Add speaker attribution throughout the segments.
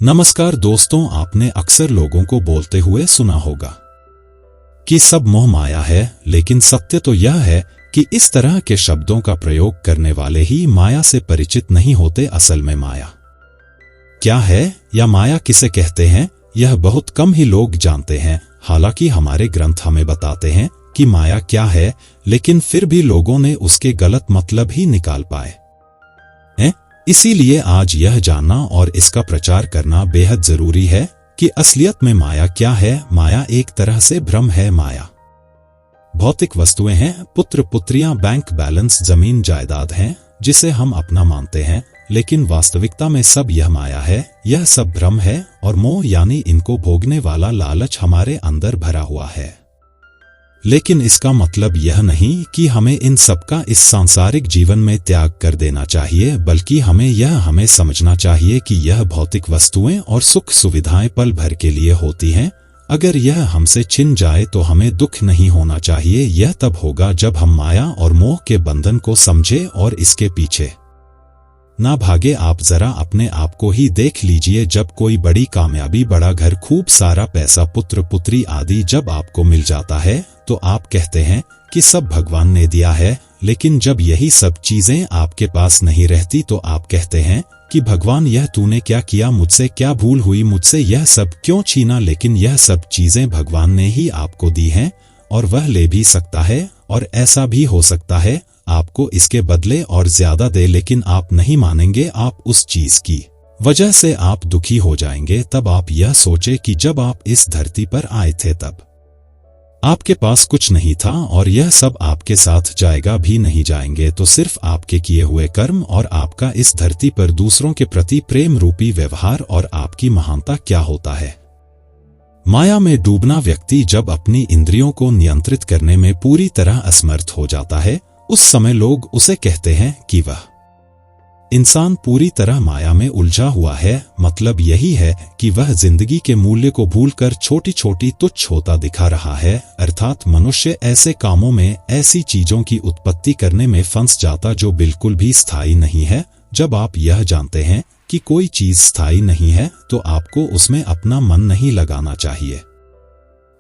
Speaker 1: नमस्कार दोस्तों, आपने अक्सर लोगों को बोलते हुए सुना होगा कि सब मोह माया है, लेकिन सत्य तो यह है कि इस तरह के शब्दों का प्रयोग करने वाले ही माया से परिचित नहीं होते। असल में माया क्या है या माया किसे कहते हैं, यह बहुत कम ही लोग जानते हैं। हालांकि हमारे ग्रंथ हमें बताते हैं कि माया क्या है, लेकिन फिर भी लोगों ने उसके गलत मतलब ही निकाल पाए हैं। इसीलिए आज यह जानना और इसका प्रचार करना बेहद जरूरी है कि असलियत में माया क्या है। माया एक तरह से भ्रम है। माया भौतिक वस्तुएं हैं, पुत्र पुत्रियां, बैंक बैलेंस, जमीन जायदाद हैं, जिसे हम अपना मानते हैं, लेकिन वास्तविकता में सब यह माया है। यह सब भ्रम है और मोह यानी इनको भोगने वाला लालच हमारे अंदर भरा हुआ है। लेकिन इसका मतलब यह नहीं कि हमें इन सब का इस सांसारिक जीवन में त्याग कर देना चाहिए, बल्कि हमें समझना चाहिए कि यह भौतिक वस्तुएं और सुख सुविधाएं पल भर के लिए होती हैं। अगर यह हमसे छिन जाए तो हमें दुख नहीं होना चाहिए। यह तब होगा जब हम माया और मोह के बंधन को समझे और इसके पीछे ना भागे। आप जरा अपने आप को ही देख लीजिए। जब कोई बड़ी कामयाबी, बड़ा घर, खूब सारा पैसा, पुत्र पुत्री आदि जब आपको मिल जाता है तो आप कहते हैं कि सब भगवान ने दिया है। लेकिन जब यही सब चीजें आपके पास नहीं रहती तो आप कहते हैं कि भगवान, यह तूने क्या किया, मुझसे क्या भूल हुई, मुझसे यह सब क्यों छीना। लेकिन यह सब चीजें भगवान ने ही आपको दी हैं और वह ले भी सकता है, और ऐसा भी हो सकता है आपको इसके बदले और ज्यादा दे, लेकिन आप नहीं मानेंगे। आप उस चीज की वजह से आप दुखी हो जाएंगे। तब आप यह सोचे कि जब आप इस धरती पर आए थे तब आपके पास कुछ नहीं था और यह सब आपके साथ जाएगा भी नहीं। जाएंगे तो सिर्फ आपके किए हुए कर्म और आपका इस धरती पर दूसरों के प्रति प्रेम रूपी व्यवहार। और आपकी महानता क्या होता है। माया में डूबना व्यक्ति जब अपनी इंद्रियों को नियंत्रित करने में पूरी तरह असमर्थ हो जाता है, उस समय लोग उसे कहते हैं कि वह इंसान पूरी तरह माया में उलझा हुआ है। मतलब यही है कि वह जिंदगी के मूल्य को भूलकर छोटी छोटी तुच्छ होता दिखा रहा है। अर्थात मनुष्य ऐसे कामों में, ऐसी चीजों की उत्पत्ति करने में फंस जाता जो बिल्कुल भी स्थायी नहीं है। जब आप यह जानते हैं कि कोई चीज स्थायी नहीं है तो आपको उसमें अपना मन नहीं लगाना चाहिए,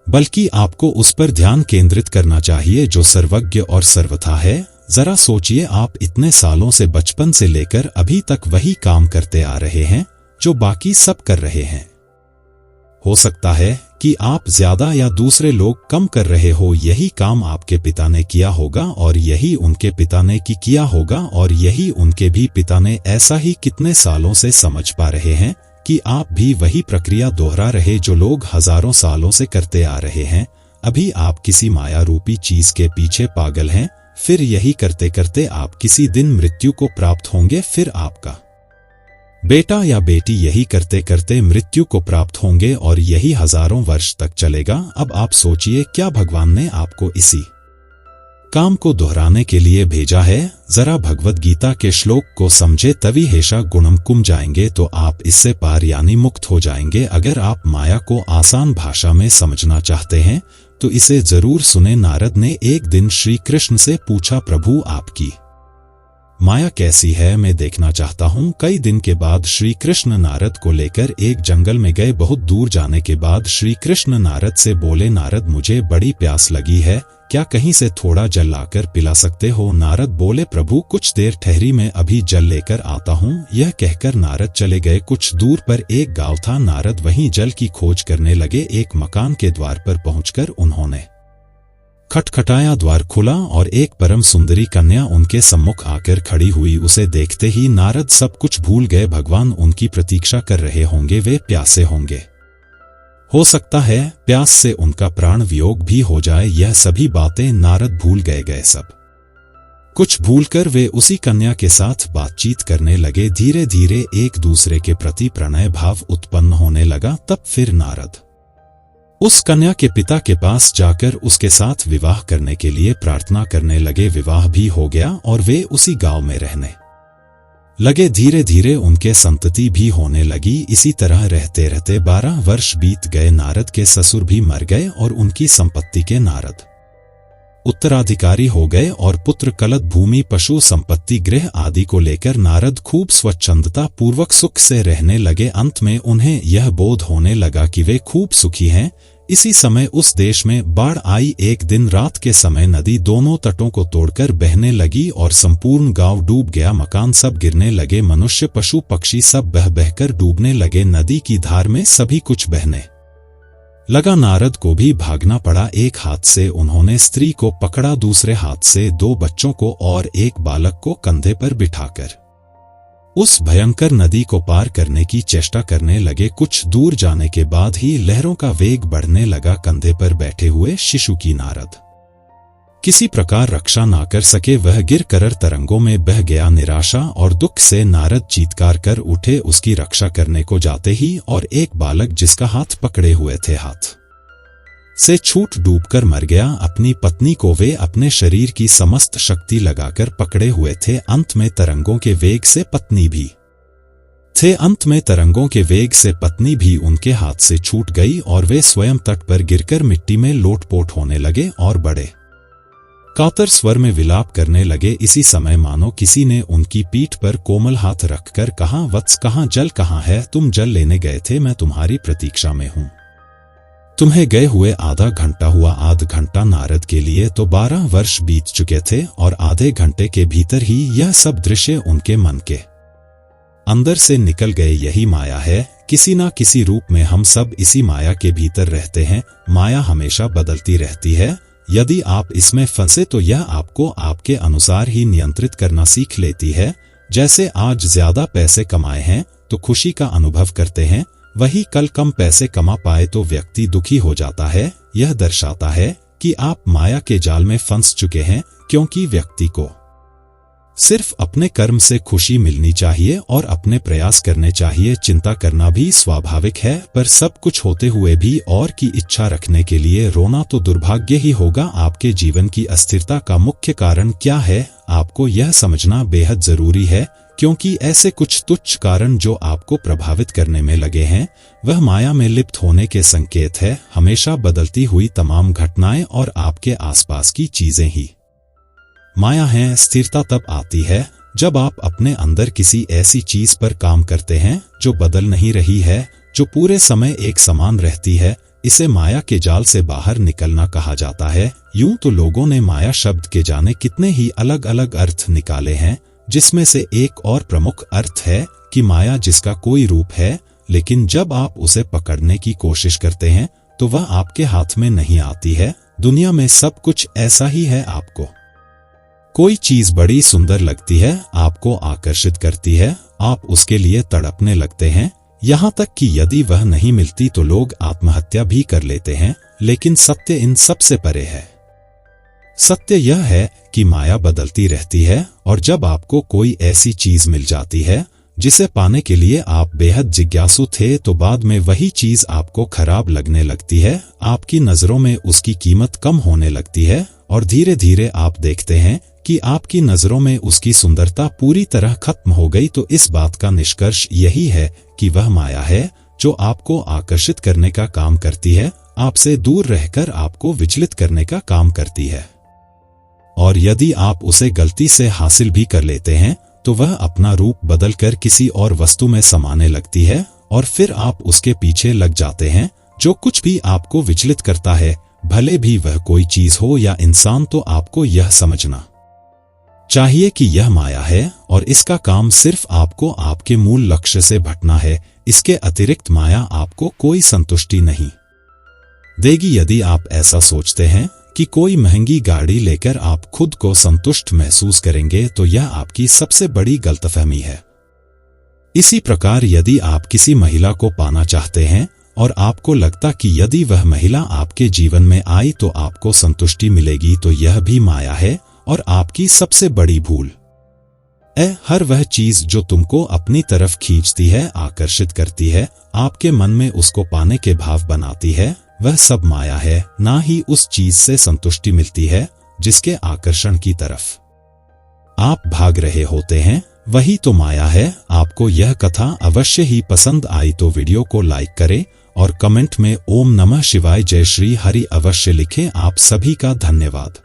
Speaker 1: बल्कि आपको उस पर ध्यान केंद्रित करना चाहिए जो सर्वज्ञ और सर्वथा है। जरा सोचिए, आप इतने सालों से, बचपन से लेकर अभी तक वही काम करते आ रहे हैं जो बाकी सब कर रहे हैं। हो सकता है कि आप ज्यादा या दूसरे लोग कम कर रहे हो। यही काम आपके पिता ने किया होगा और यही उनके पिता ने किया होगा और यही उनके भी पिता ने। ऐसा ही कितने सालों से समझ पा रहे हैं कि आप भी वही प्रक्रिया दोहरा रहे जो लोग हजारों सालों से करते आ रहे हैं। अभी आप किसी माया रूपी चीज के पीछे पागल हैं। फिर यही करते करते आप किसी दिन मृत्यु को प्राप्त होंगे। फिर आपका बेटा या बेटी यही करते करते मृत्यु को प्राप्त होंगे और यही हजारों वर्ष तक चलेगा। अब आप सोचिए, क्या भगवान ने आपको इसी काम को दोहराने के लिए भेजा है? जरा भगवद गीता के श्लोक को समझे, तभी हेषा गुणम कुम जाएंगे तो आप इससे पार यानी मुक्त हो जाएंगे। अगर आप माया को आसान भाषा में समझना चाहते हैं तो इसे जरूर सुने। नारद ने एक दिन श्री कृष्ण से पूछा, प्रभु आपकी माया कैसी है, मैं देखना चाहता हूँ। कई दिन के बाद श्री कृष्ण नारद को लेकर एक जंगल में गए। बहुत दूर जाने के बाद श्री कृष्ण नारद से बोले, नारद मुझे बड़ी प्यास लगी है, क्या कहीं से थोड़ा जल लाकर पिला सकते हो? नारद बोले, प्रभु कुछ देर ठहरी, मैं अभी जल लेकर आता हूँ। यह कहकर नारद चले गए। कुछ दूर पर एक गांव था। नारद वहीं जल की खोज करने लगे। एक मकान के द्वार पर पहुंचकर उन्होंने खटखटाया। द्वार खुला और एक परम सुंदरी कन्या उनके सम्मुख आकर खड़ी हुई। उसे देखते ही नारद सब कुछ भूल गए। भगवान उनकी प्रतीक्षा कर रहे होंगे, वे प्यासे होंगे। हो सकता है प्यास से उनका प्राण वियोग भी हो जाए। यह सभी बातें नारद भूल गए। सब कुछ भूलकर वे उसी कन्या के साथ बातचीत करने लगे। धीरे धीरे एक दूसरे के प्रति प्रणय भाव उत्पन्न होने लगा। तब फिर नारद उस कन्या के पिता के पास जाकर उसके साथ विवाह करने के लिए प्रार्थना करने लगे। विवाह भी हो गया और वे उसी गांव में रहने लगे। धीरे धीरे उनके संतति भी होने लगी। इसी तरह रहते रहते 12 वर्ष बीत गए। नारद के ससुर भी मर गए और उनकी संपत्ति के नारद उत्तराधिकारी हो गए और पुत्र कलत भूमि पशु संपत्ति गृह आदि को लेकर नारद खूब स्वच्छंदता पूर्वक सुख से रहने लगे। अंत में उन्हें यह बोध होने लगा कि वे खूब सुखी हैं। इसी समय उस देश में बाढ़ आई। एक दिन रात के समय नदी दोनों तटों को तोड़कर बहने लगी और संपूर्ण गांव डूब गया। मकान सब गिरने लगे, मनुष्य पशु पक्षी सब बह बहकर डूबने लगे। नदी की धार में सभी कुछ बहने लगा। नारद को भी भागना पड़ा। एक हाथ से उन्होंने स्त्री को पकड़ा, दूसरे हाथ से 2 बच्चों को और एक बालक को कंधे पर बिठाकर उस भयंकर नदी को पार करने की चेष्टा करने लगे। कुछ दूर जाने के बाद ही लहरों का वेग बढ़ने लगा। कंधे पर बैठे हुए शिशु की नारद किसी प्रकार रक्षा ना कर सके, वह गिर कर तरंगों में बह गया। निराशा और दुख से नारद चीत्कार कर उठे उसकी रक्षा करने को जाते ही और एक बालक जिसका हाथ पकड़े हुए थे हाथ से छूट डूबकर मर गया। अपनी पत्नी को वे अपने शरीर की समस्त शक्ति लगाकर पकड़े हुए थे। अंत में तरंगों के वेग से पत्नी भी उनके हाथ से छूट गई और वे स्वयं तट पर गिरकर मिट्टी में लोटपोट होने लगे और बड़े कातर स्वर में विलाप करने लगे। इसी समय मानो किसी ने उनकी पीठ पर कोमल हाथ रखकर कहा, वत्स कहाँ जल कहाँ है? तुम जल लेने गए थे, मैं तुम्हारी प्रतीक्षा में हूँ। तुम्हें गए हुए आधा घंटा हुआ। आध घंटा नारद के लिए तो 12 वर्ष बीत चुके थे और आधे घंटे के भीतर ही यह सब दृश्य उनके मन के अंदर से निकल गए। यही माया है। किसी ना किसी रूप में हम सब इसी माया के भीतर रहते हैं। माया हमेशा बदलती रहती है। यदि आप इसमें फंसे तो यह आपको आपके अनुसार ही नियंत्रित करना सीख लेती है। जैसे आज ज्यादा पैसे कमाए हैं तो खुशी का अनुभव करते हैं, वही कल कम पैसे कमा पाए तो व्यक्ति दुखी हो जाता है। यह दर्शाता है कि आप माया के जाल में फंस चुके हैं, क्योंकि व्यक्ति को सिर्फ अपने कर्म से खुशी मिलनी चाहिए और अपने प्रयास करने चाहिए। चिंता करना भी स्वाभाविक है, पर सब कुछ होते हुए भी और की इच्छा रखने के लिए रोना तो दुर्भाग्य ही होगा। आपके जीवन की अस्थिरता का मुख्य कारण क्या है, आपको यह समझना बेहद जरूरी है, क्योंकि ऐसे कुछ तुच्छ कारण जो आपको प्रभावित करने में लगे हैं, वह माया में लिप्त होने के संकेत है। हमेशा बदलती हुई तमाम घटनाएं और आपके आसपास की चीजें ही माया है। स्थिरता तब आती है जब आप अपने अंदर किसी ऐसी चीज पर काम करते हैं जो बदल नहीं रही है, जो पूरे समय एक समान रहती है। इसे माया के जाल से बाहर निकलना कहा जाता है। यूं तो लोगों ने माया शब्द के जाने कितने ही अलग अलग अर्थ निकाले हैं, जिसमें से एक और प्रमुख अर्थ है कि माया जिसका कोई रूप है, लेकिन जब आप उसे पकड़ने की कोशिश करते हैं तो वह आपके हाथ में नहीं आती है। दुनिया में सब कुछ ऐसा ही है। आपको कोई चीज बड़ी सुंदर लगती है, आपको आकर्षित करती है, आप उसके लिए तड़पने लगते हैं, यहाँ तक कि यदि वह नहीं मिलती तो लोग आत्महत्या भी कर लेते हैं। लेकिन सत्य इन सब से परे है। सत्य यह है कि माया बदलती रहती है, और जब आपको कोई ऐसी चीज मिल जाती है जिसे पाने के लिए आप बेहद जिज्ञासु थे, तो बाद में वही चीज आपको खराब लगने लगती है। आपकी नजरों में उसकी कीमत कम होने लगती है और धीरे धीरे आप देखते हैं कि आपकी नजरों में उसकी सुंदरता पूरी तरह खत्म हो गई। तो इस बात का निष्कर्ष यही है कि वह माया है जो आपको आकर्षित करने का काम करती है, आपसे दूर रहकर आपको विचलित करने का काम करती है। और यदि आप उसे गलती से हासिल भी कर लेते हैं तो वह अपना रूप बदलकर किसी और वस्तु में समाने लगती है, और फिर आप उसके पीछे लग जाते हैं। जो कुछ भी आपको विचलित करता है, भले भी वह कोई चीज हो या इंसान, तो आपको यह समझना चाहिए कि यह माया है और इसका काम सिर्फ आपको आपके मूल लक्ष्य से भटकना है। इसके अतिरिक्त माया आपको कोई संतुष्टि नहीं देगी। यदि आप ऐसा सोचते हैं कि कोई महंगी गाड़ी लेकर आप खुद को संतुष्ट महसूस करेंगे, तो यह आपकी सबसे बड़ी गलतफहमी है। इसी प्रकार यदि आप किसी महिला को पाना चाहते हैं और आपको लगता कि यदि वह महिला आपके जीवन में आई तो आपको संतुष्टि मिलेगी, तो यह भी माया है और आपकी सबसे बड़ी भूल है। हर वह चीज जो तुमको अपनी तरफ खींचती है, आकर्षित करती है, आपके मन में उसको पाने के भाव बनाती है, वह सब माया है। ना ही उस चीज से संतुष्टि मिलती है जिसके आकर्षण की तरफ आप भाग रहे होते हैं, वही तो माया है। आपको यह कथा अवश्य ही पसंद आई तो वीडियो को लाइक करें और कमेंट में ओम नमः शिवाय जय श्री हरि अवश्य लिखें। आप सभी का धन्यवाद।